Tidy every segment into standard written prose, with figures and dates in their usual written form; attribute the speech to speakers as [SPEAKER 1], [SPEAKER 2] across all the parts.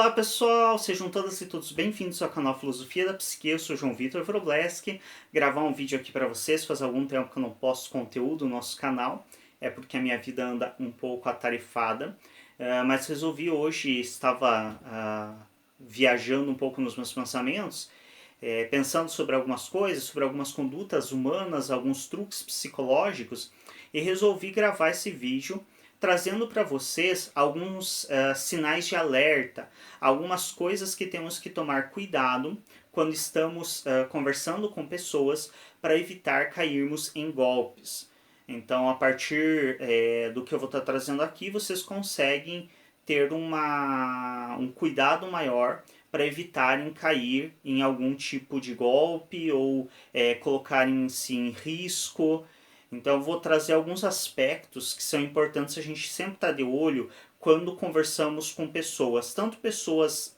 [SPEAKER 1] Olá pessoal, sejam todas e todos bem-vindos ao canal Filosofia da Psique. Eu sou João Vitor Wróblewski. Gravar um vídeo aqui para vocês, faz algum tempo que eu não posto conteúdo no nosso canal, é porque a minha vida anda um pouco atarefada, mas resolvi hoje, estava viajando um pouco nos meus pensamentos, pensando sobre algumas coisas, sobre algumas condutas humanas, alguns truques psicológicos, e resolvi gravar esse vídeo trazendo para vocês alguns sinais de alerta, algumas coisas que temos que tomar cuidado quando estamos conversando com pessoas para evitar cairmos em golpes. Então, a partir do que eu vou estar trazendo aqui, vocês conseguem ter um cuidado maior para evitarem cair em algum tipo de golpe ou colocarem-se em risco. Então eu vou trazer alguns aspectos que são importantes a gente sempre estar de olho quando conversamos com pessoas, tanto pessoas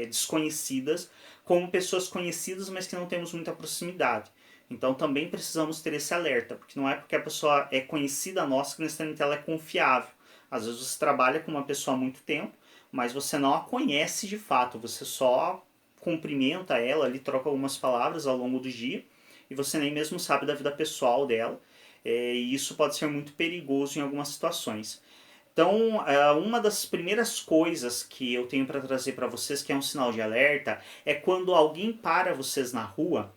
[SPEAKER 1] desconhecidas, como pessoas conhecidas, mas que não temos muita proximidade. Então também precisamos ter esse alerta, porque não é porque a pessoa é conhecida nossa que necessariamente ela é confiável. Às vezes você trabalha com uma pessoa há muito tempo, mas você não a conhece de fato, você só cumprimenta ela, ali troca algumas palavras ao longo do dia, e você nem mesmo sabe da vida pessoal dela. E isso pode ser muito perigoso em algumas situações. Então, uma das primeiras coisas que eu tenho para trazer para vocês, que é um sinal de alerta, é quando alguém para vocês na rua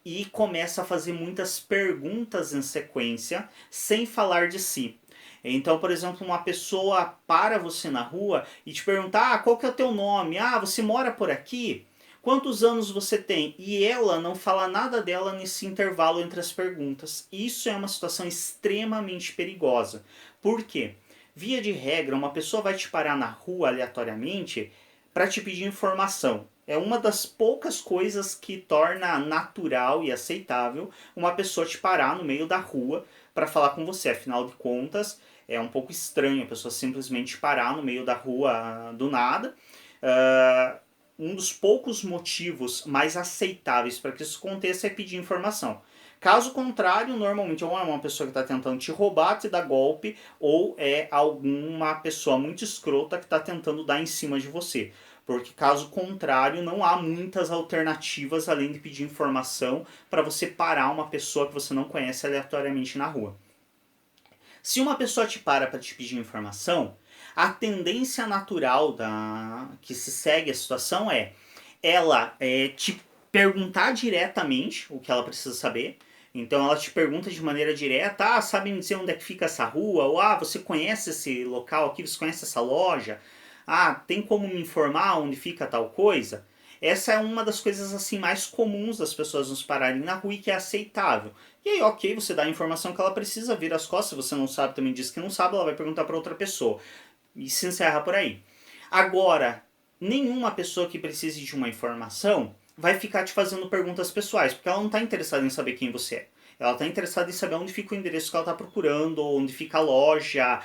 [SPEAKER 1] e começa a fazer muitas perguntas em sequência, sem falar de si. Então, por exemplo, uma pessoa para você na rua e te pergunta: qual que é o teu nome? Você mora por aqui? Quantos anos você tem? E ela não fala nada dela nesse intervalo entre as perguntas. Isso é uma situação extremamente perigosa. Por quê? Via de regra, uma pessoa vai te parar na rua aleatoriamente para te pedir informação. É uma das poucas coisas que torna natural e aceitável uma pessoa te parar no meio da rua para falar com você. Afinal de contas, é um pouco estranho a pessoa simplesmente parar no meio da rua do nada. Um dos poucos motivos mais aceitáveis para que isso aconteça é pedir informação. Caso contrário, normalmente ou é uma pessoa que está tentando te roubar, te dar golpe, ou é alguma pessoa muito escrota que está tentando dar em cima de você. Porque caso contrário, não há muitas alternativas além de pedir informação para você parar uma pessoa que você não conhece aleatoriamente na rua. Se uma pessoa te para te pedir informação, a tendência natural que se segue a situação é ela te perguntar diretamente o que ela precisa saber. Então ela te pergunta de maneira direta: sabe me dizer onde é que fica essa rua? Ou você conhece esse local aqui, você conhece essa loja? Tem como me informar onde fica tal coisa? Essa é uma das coisas assim mais comuns das pessoas nos pararem na rua e que é aceitável. E aí, ok, você dá a informação que ela precisa, vira as costas, se você não sabe, também diz que não sabe, ela vai perguntar para outra pessoa. E se encerra por aí. Agora, nenhuma pessoa que precise de uma informação vai ficar te fazendo perguntas pessoais, porque ela não está interessada em saber quem você é. Ela está interessada em saber onde fica o endereço que ela está procurando, onde fica a loja,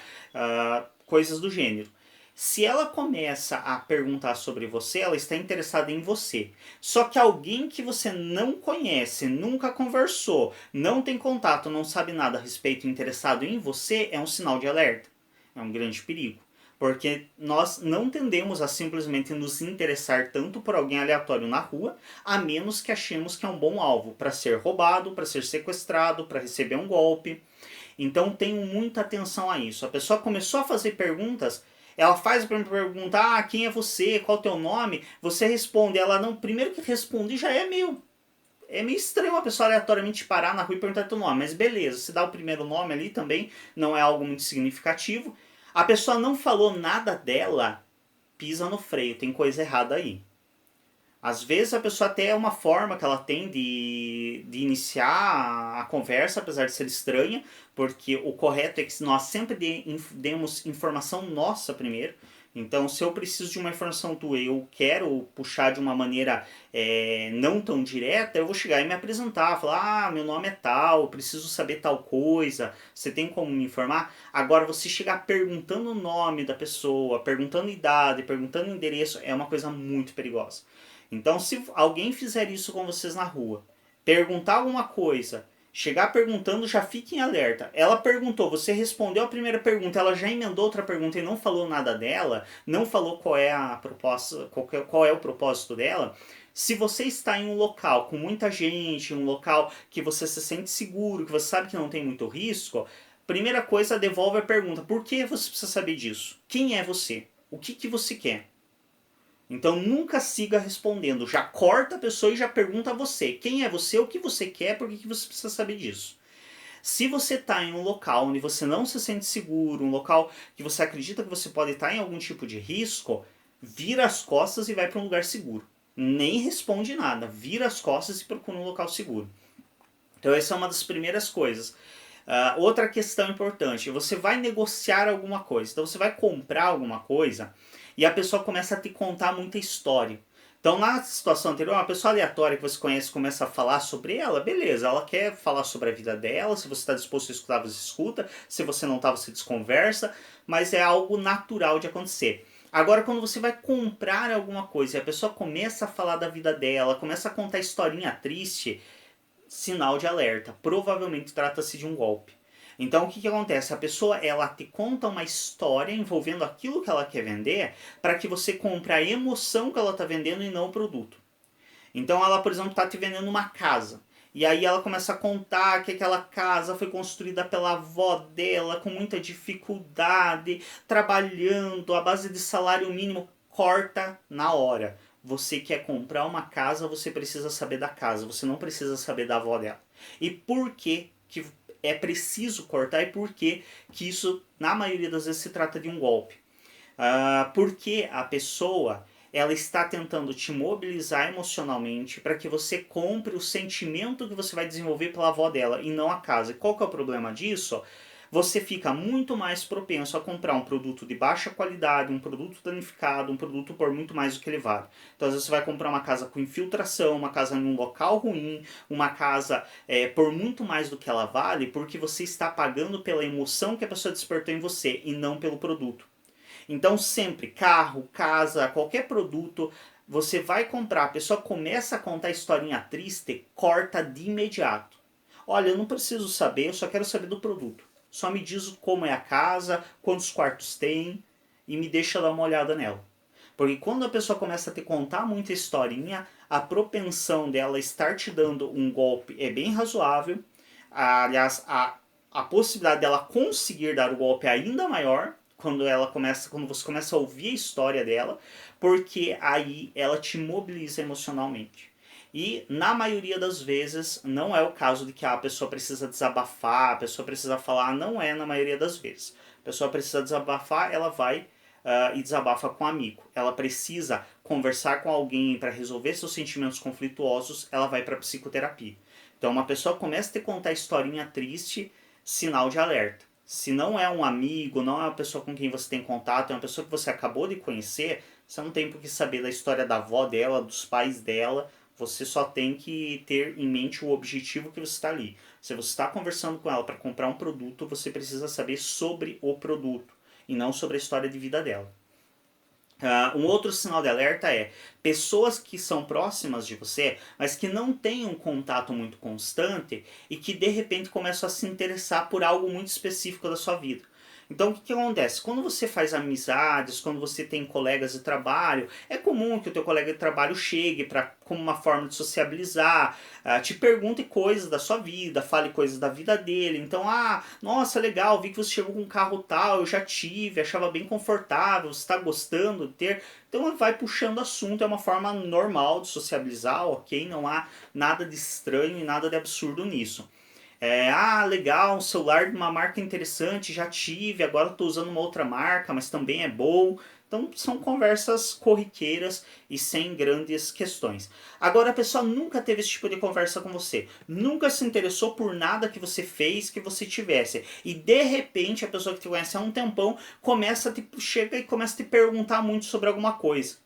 [SPEAKER 1] coisas do gênero. Se ela começa a perguntar sobre você, ela está interessada em você. Só que alguém que você não conhece, nunca conversou, não tem contato, não sabe nada a respeito, interessado em você, é um sinal de alerta. É um grande perigo. Porque nós não tendemos a simplesmente nos interessar tanto por alguém aleatório na rua, a menos que achemos que é um bom alvo para ser roubado, para ser sequestrado, para receber um golpe. Então tenham muita atenção a isso. A pessoa começou a fazer perguntas, ela faz a primeira pergunta: quem é você? Qual é o teu nome? Você responde, ela não. Primeiro que responde já é meio estranho uma pessoa aleatoriamente parar na rua e perguntar teu nome, mas beleza, se dá o primeiro nome ali também, não é algo muito significativo. A pessoa não falou nada dela, pisa no freio, tem coisa errada aí. Às vezes a pessoa até é uma forma que ela tem de iniciar a conversa, apesar de ser estranha, porque o correto é que nós sempre demos informação nossa primeiro. Então, se eu preciso de uma informação tua e eu quero puxar de uma maneira não tão direta, eu vou chegar e me apresentar, falar: meu nome é tal, eu preciso saber tal coisa, você tem como me informar? Agora, você chegar perguntando o nome da pessoa, perguntando idade, perguntando endereço, é uma coisa muito perigosa. Então, se alguém fizer isso com vocês na rua, perguntar alguma coisa Chegar perguntando, já fique em alerta. Ela perguntou, você respondeu a primeira pergunta, ela já emendou outra pergunta e não falou nada dela, não falou qual é a proposta, qual é o propósito dela. Se você está em um local com muita gente, um local que você se sente seguro, que você sabe que não tem muito risco, primeira coisa, devolve a pergunta. Por que você precisa saber disso? Quem é você? O que você quer? Então nunca siga respondendo. Já corta a pessoa e já pergunta a você. Quem é você? O que você quer? Por que você precisa saber disso? Se você está em um local onde você não se sente seguro, um local que você acredita que você pode estar em algum tipo de risco, vira as costas e vai para um lugar seguro. Nem responde nada. Vira as costas e procura um local seguro. Então essa é uma das primeiras coisas. Outra questão importante, você vai negociar alguma coisa, então você vai comprar alguma coisa e a pessoa começa a te contar muita história. Então na situação anterior, uma pessoa aleatória que você conhece começa a falar sobre ela, beleza, ela quer falar sobre a vida dela, se você está disposto a escutar, você escuta, se você não está, você desconversa, mas é algo natural de acontecer. Agora, quando você vai comprar alguma coisa e a pessoa começa a falar da vida dela, começa a contar historinha triste, sinal de alerta. Provavelmente trata-se de um golpe. Então o que acontece? A pessoa ela te conta uma história envolvendo aquilo que ela quer vender para que você compre a emoção que ela está vendendo e não o produto. Então ela, por exemplo, está te vendendo uma casa. E aí ela começa a contar que aquela casa foi construída pela avó dela com muita dificuldade, trabalhando à base de salário mínimo. Corta na hora. Você quer comprar uma casa, você precisa saber da casa, você não precisa saber da avó dela. E por que é preciso cortar e por que isso, na maioria das vezes, se trata de um golpe? Porque a pessoa ela está tentando te mobilizar emocionalmente para que você compre o sentimento que você vai desenvolver pela avó dela e não a casa. E qual que é o problema disso? Você fica muito mais propenso a comprar um produto de baixa qualidade, um produto danificado, um produto por muito mais do que ele vale. Então às vezes você vai comprar uma casa com infiltração, uma casa em um local ruim, uma casa por muito mais do que ela vale, porque você está pagando pela emoção que a pessoa despertou em você e não pelo produto. Então sempre, carro, casa, qualquer produto, você vai comprar, a pessoa começa a contar a historinha triste, corta de imediato. Olha, eu não preciso saber, eu só quero saber do produto. Só me diz como é a casa, quantos quartos tem e me deixa dar uma olhada nela. Porque quando a pessoa começa a te contar muita historinha, a propensão dela estar te dando um golpe é bem razoável. Aliás, a possibilidade dela conseguir dar o golpe é ainda maior quando você começa a ouvir a história dela, porque aí ela te mobiliza emocionalmente. E na maioria das vezes não é o caso de que a pessoa precisa desabafar, a pessoa precisa falar, não é na maioria das vezes. A pessoa precisa desabafar, ela vai e desabafa com um amigo. Ela precisa conversar com alguém para resolver seus sentimentos conflituosos, ela vai para psicoterapia. Então uma pessoa começa a te contar historinha triste, sinal de alerta. Se não é um amigo, não é uma pessoa com quem você tem contato, é uma pessoa que você acabou de conhecer, você não tem por que saber da história da avó dela, dos pais dela, você só tem que ter em mente o objetivo que você está ali. Se você está conversando com ela para comprar um produto, você precisa saber sobre o produto e não sobre a história de vida dela. Um outro sinal de alerta é pessoas que são próximas de você, mas que não têm um contato muito constante e que de repente começam a se interessar por algo muito específico da sua vida. Então o que acontece? Quando você faz amizades, quando você tem colegas de trabalho, é comum que o teu colega de trabalho chegue como uma forma de sociabilizar, te pergunte coisas da sua vida, fale coisas da vida dele. Então, nossa, legal, vi que você chegou com um carro tal, eu já tive, achava bem confortável, você está gostando de ter. Então vai puxando assunto, é uma forma normal de sociabilizar, ok? Não há nada de estranho e nada de absurdo nisso. Legal, um celular de uma marca interessante, já tive, agora estou usando uma outra marca, mas também é bom. Então são conversas corriqueiras e sem grandes questões. Agora a pessoa nunca teve esse tipo de conversa com você, nunca se interessou por nada que você fez, que você tivesse. E de repente a pessoa que te conhece há um tempão chega e começa a te perguntar muito sobre alguma coisa.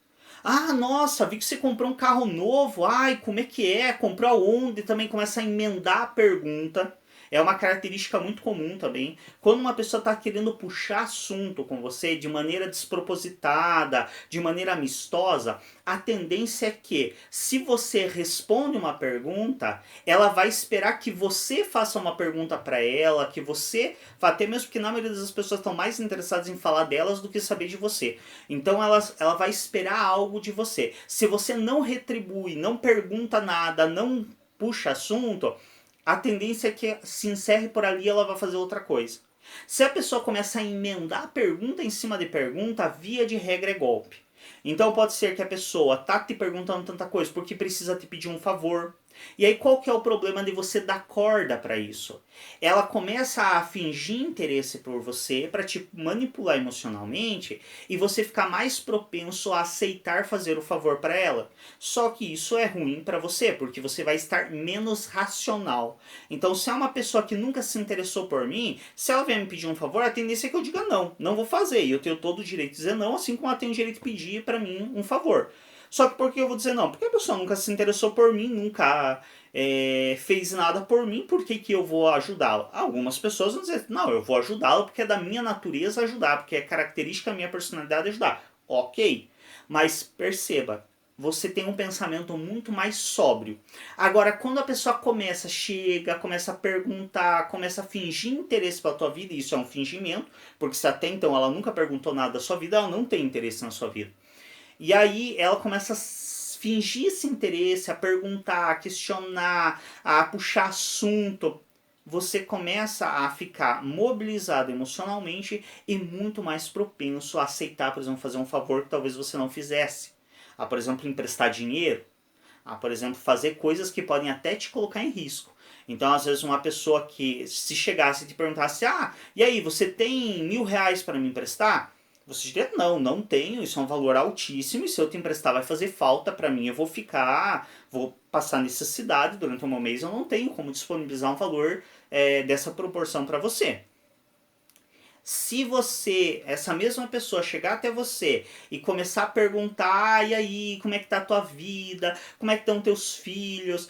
[SPEAKER 1] Nossa, vi que você comprou um carro novo. Ai, como é que é? Comprou aonde? Também começa a emendar a pergunta. É uma característica muito comum também. Quando uma pessoa está querendo puxar assunto com você de maneira despropositada, de maneira amistosa, a tendência é que, se você responde uma pergunta, ela vai esperar que você faça uma pergunta para ela, que você, até mesmo porque na maioria das pessoas estão mais interessadas em falar delas do que saber de você. Então ela vai esperar algo de você. Se você não retribui, não pergunta nada, não puxa assunto, a tendência é que se encerre por ali e ela vai fazer outra coisa. Se a pessoa começa a emendar pergunta em cima de pergunta, via de regra é golpe. Então pode ser que a pessoa tá te perguntando tanta coisa porque precisa te pedir um favor. E aí qual que é o problema de você dar corda para isso? Ela começa a fingir interesse por você para te manipular emocionalmente e você ficar mais propenso a aceitar fazer o favor para ela. Só que isso é ruim para você, porque você vai estar menos racional. Então se é uma pessoa que nunca se interessou por mim, se ela vier me pedir um favor, a tendência é que eu diga não, não vou fazer. E eu tenho todo o direito de dizer não, assim como ela tem o direito de pedir para mim um favor. Só que por que eu vou dizer não? Porque a pessoa nunca se interessou por mim, nunca fez nada por mim, por que eu vou ajudá-la? Algumas pessoas vão dizer, não, eu vou ajudá-la porque é da minha natureza ajudar, porque é característica da minha personalidade ajudar. Ok, mas perceba, você tem um pensamento muito mais sóbrio. Agora, quando a pessoa chega, começa a perguntar, começa a fingir interesse pela tua vida, e isso é um fingimento, porque se até então ela nunca perguntou nada da sua vida, ela não tem interesse na sua vida. E aí ela começa a fingir esse interesse, a perguntar, a questionar, a puxar assunto. Você começa a ficar mobilizado emocionalmente e muito mais propenso a aceitar, por exemplo, fazer um favor que talvez você não fizesse. Por exemplo, emprestar dinheiro. Por exemplo, fazer coisas que podem até te colocar em risco. Então, às vezes, uma pessoa que se chegasse e te perguntasse, e aí, você tem R$ 1.000 para me emprestar? Você diria, não, não tenho, isso é um valor altíssimo e se eu te emprestar vai fazer falta para mim, eu vou passar necessidade durante o meu mês, eu não tenho como disponibilizar um valor dessa proporção para você. Se essa mesma pessoa chegar até você e começar a perguntar, e aí, como é que tá a tua vida, como é que estão teus filhos,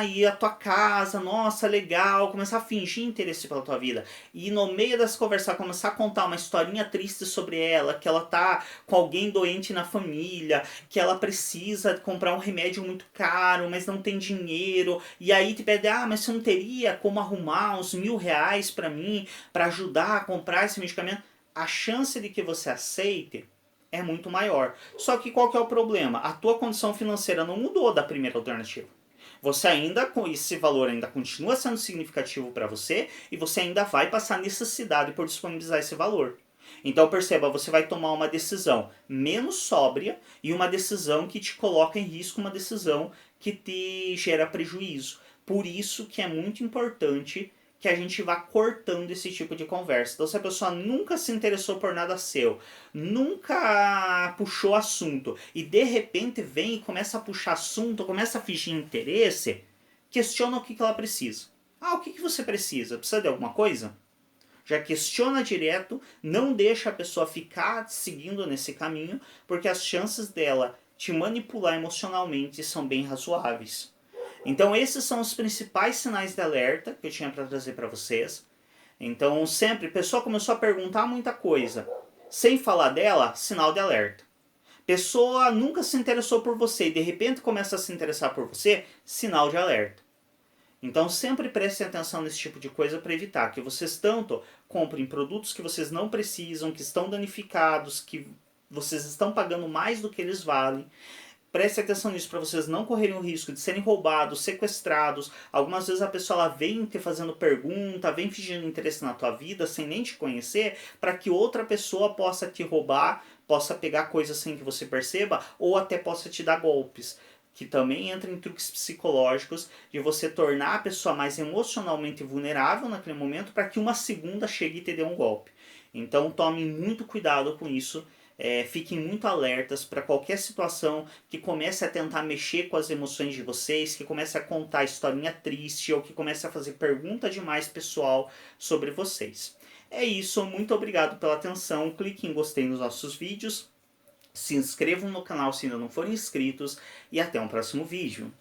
[SPEAKER 1] e a tua casa, nossa, legal, começar a fingir interesse pela tua vida, e no meio dessa conversa começar a contar uma historinha triste sobre ela, que ela tá com alguém doente na família, que ela precisa comprar um remédio muito caro, mas não tem dinheiro, e aí te pede, mas você não teria como arrumar uns R$ 1.000 para mim, para ajudar a comprar esse medicamento, a chance de que você aceite é muito maior. Só que qual que é o problema? A tua condição financeira não mudou da primeira alternativa. Você ainda, com esse valor ainda continua sendo significativo para você e você ainda vai passar necessidade por disponibilizar esse valor. Então perceba, você vai tomar uma decisão menos sóbria e uma decisão que te coloca em risco, uma decisão que te gera prejuízo. Por isso que é muito importante que a gente vá cortando esse tipo de conversa. Então se a pessoa nunca se interessou por nada seu, nunca puxou assunto e de repente vem e começa a puxar assunto, começa a fingir interesse, questiona o que ela precisa. O que você precisa? Precisa de alguma coisa? Já questiona direto, não deixa a pessoa ficar seguindo nesse caminho, porque as chances dela te manipular emocionalmente são bem razoáveis. Então esses são os principais sinais de alerta que eu tinha para trazer para vocês. Então sempre, a pessoa começou a perguntar muita coisa, sem falar dela, sinal de alerta. Pessoa nunca se interessou por você e de repente começa a se interessar por você, sinal de alerta. Então sempre prestem atenção nesse tipo de coisa para evitar que vocês tanto comprem produtos que vocês não precisam, que estão danificados, que vocês estão pagando mais do que eles valem. Preste atenção nisso para vocês não correrem o risco de serem roubados, sequestrados. Algumas vezes a pessoa vem te fazendo pergunta, vem fingindo interesse na tua vida sem nem te conhecer, para que outra pessoa possa te roubar, possa pegar coisas sem que você perceba, ou até possa te dar golpes. Que também entra em truques psicológicos de você tornar a pessoa mais emocionalmente vulnerável naquele momento para que uma segunda chegue e te dê um golpe. Então tomem muito cuidado com isso. Fiquem muito alertas para qualquer situação que comece a tentar mexer com as emoções de vocês, que comece a contar historinha triste ou que comece a fazer pergunta demais pessoal sobre vocês. É isso, muito obrigado pela atenção, clique em gostei nos nossos vídeos, se inscrevam no canal se ainda não forem inscritos e até um próximo vídeo.